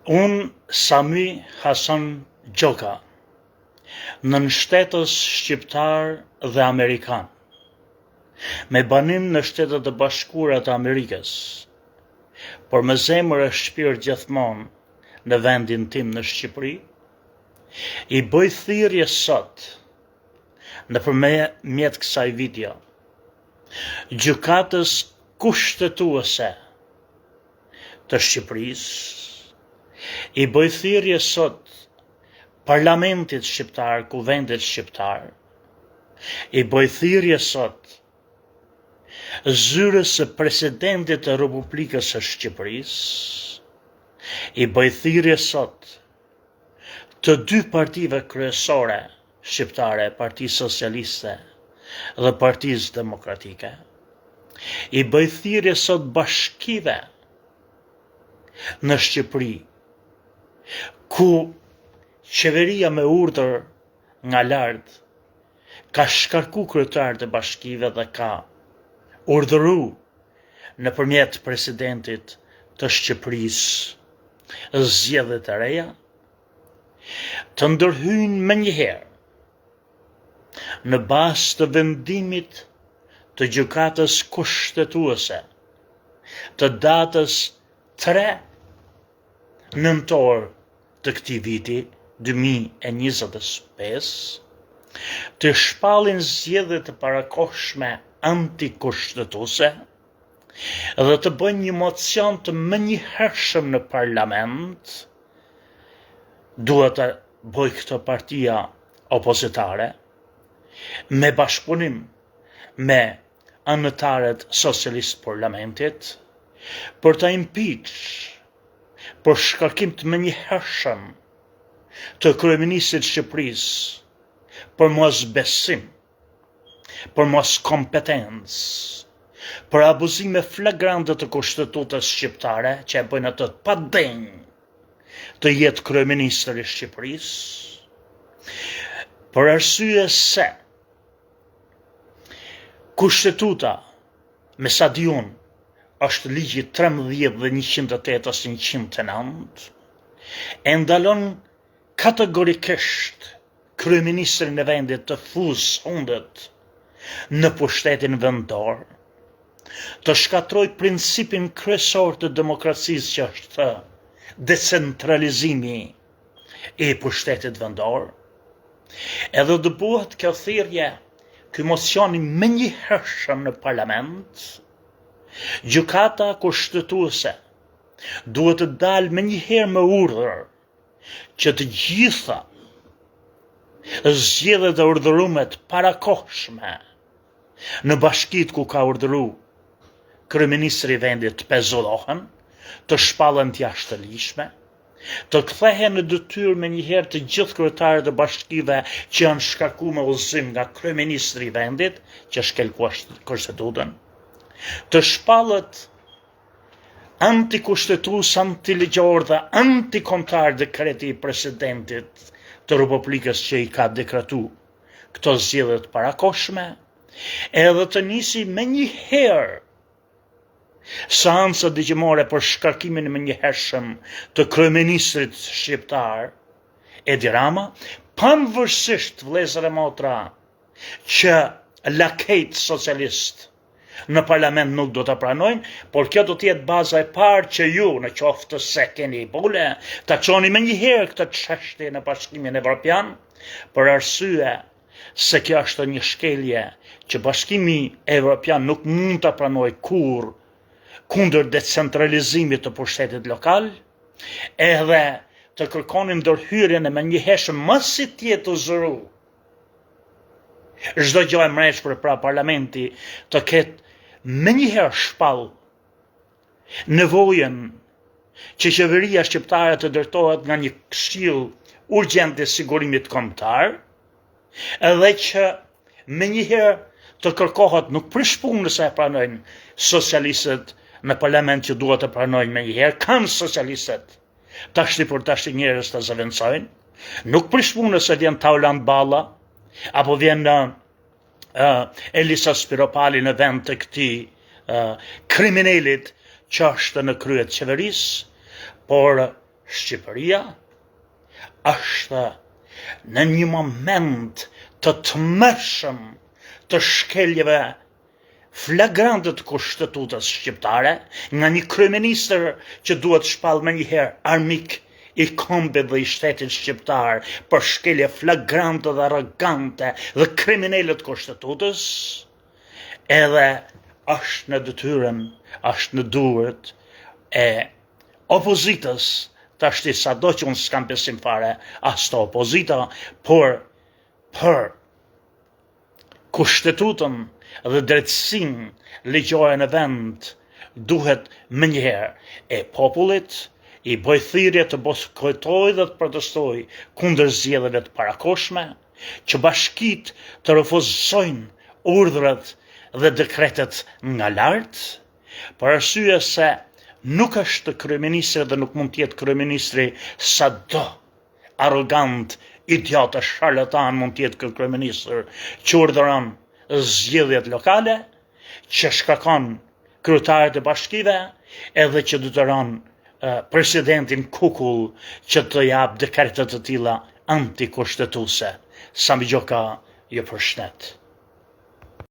Unë Sami Hasan Gjoka, nën shtetës shqiptar dhe amerikan, me banim në Shtetet e Bashkuara të Amerikës, por me zemër e shpirt gjithmonë në vendin tim në Shqipëri, i bëj thirrje sot nëpërmjet kësaj video gjykatës kushtetuese të Shqipërisë, i bëj thirrje sot Parlamentit shqiptar, Kuvendit shqiptar, i bëj thirrje sot zyrës së Presidentit të Republikës së Shqipërisë, i bëj thirrje sot të dy partive kryesore shqiptare, Partisë Socialiste dhe Partisë Demokratike, i bëj thirrje sot bashkive në Shqipëri, ku qeveria me urdhër nga lart ka shkarku kryetarët e bashkive dhe ka urdhëru nëpërmjet presidentit të Shqipërisë zgjedhjet e reja, të ndërhyjnë menjëherë në bazë të vendimit të gjykatës kushtetuese të datës 3 nëntor të këtij viti 2025, të shpallin zgjedhje të parakohshme antikushtetuese dhe të bëjnë një mocion të menjëhershëm në parlament. Duhet të bëj këtë partia opozitare me bashkëpunim me anëtarët socialist parlamentit për të impeach për shkarkim të menjëhershëm të kryeministit të Shqipërisë për mos besim, për mos kompetencë, për abuzime flagrante të kushtetutës shqiptare që e bëjnë atë pa denjë të jetë kryeministër i Shqipërisë, për arsye se kushtetuta, me sa di unë, është ligji 13 dhe 108 ose 109, e ndalon kategorikisht kryeministrin e vendit të fuzë hundet në pushtetin vendor, të shkatroj principin kryesor të demokracisë që është decentralizimi i pushtetit vendor, edhe të bëhet kjo thirrje, ky mocioni menjëhershëm në parlament. Gjykata kushtetuese duhet të dalë menjëherë me urdhër që të gjitha zgjedhjet e urdhëruara të parakohshme në bashkitë ku ka urdhëruar kryeministri i vendit të pezullohen, të shpallen të jashtëligjshme, të kthehen në detyrë menjëherë të gjithë kryetarët e bashkive që janë shkarkuar me udhëzim nga kryeministri i vendit, që shkelkua kushtetutën, të shpallet antikushtetues, antiligjor dhe antikontar dekreti i presidentit të Republikës që i ka dekretu këto zgjedhje të parakohshme, edhe të nisi menjëherë seanca dëgjimore për shkarkimin e menjëhershëm të kryeministrit shqiptar Edi Rama, pavarësisht vëllezër e motra që lakejt socialist në parlament nuk do të pranojnë, por kjo do të jetë baza e parë që ju, në qoftë se keni bule, ta çoni menjëherë këtë çështje në Bashkimin Evropian, për arsye se kjo është një shkelje që Bashkimi Evropian nuk mund ta pranojë kurrë kundër decentralizimit të pushtetit lokal, edhe të kërkonin ndërhyrjen e menjëhershme mos si të jetë zëru çdo gjë e mrekullueshme pra parlamenti të ketë menjëherë shpall nevojën që qeveria shqiptare të ndërtohet nga një këshill urgjent të sigurimit kombëtar, edhe që menjëherë të kërkohet nuk prish punë se e pranojnë socialistët në parlament që duhet të pranojnë menjëherë, kanë socialistët tashti për tashti njerëz të zëvendësojnë, nuk prish punë se vjen Tauland Balla, apo vjen Elisa Spiropali në vend të këtij kriminalit që është në krye të qeverisë, por Shqipëria është në një moment të tmerrshëm të shkeljeve flagrante të kushtetutës shqiptare, nga një kryeministër që duhet shpall më njëherë armik i kombit dhe i shtetit shqiptar për shkelje flagrante dhe arrogante dhe kriminale të kushtetutës, edhe është në detyrën, është në duart e opozitës, tashti sado që unë s'kam besim fare as të opozita, por për kushtetutën dhe drejtësinë ligjore në vend duhet më njëherë e popullit i bëj thirrje të bojkotoj dhe të protestoj kundër zgjedhjeve të parakoshme, që bashkitë të refuzojnë urdhrat dhe dekretet nga lart, për arsye se nuk është kryeministri dhe nuk mund të jetë kryeministri sado arrogant, idiot e sharlatan mund të jetë kryeministër që urdhëron zgjedhjet lokale, që shkakon kryetarët e bashkive, edhe që detyron presidentin kukull që të jap dekretet të tilla antikushtetuese. Sami Gjoka ju përshëndet.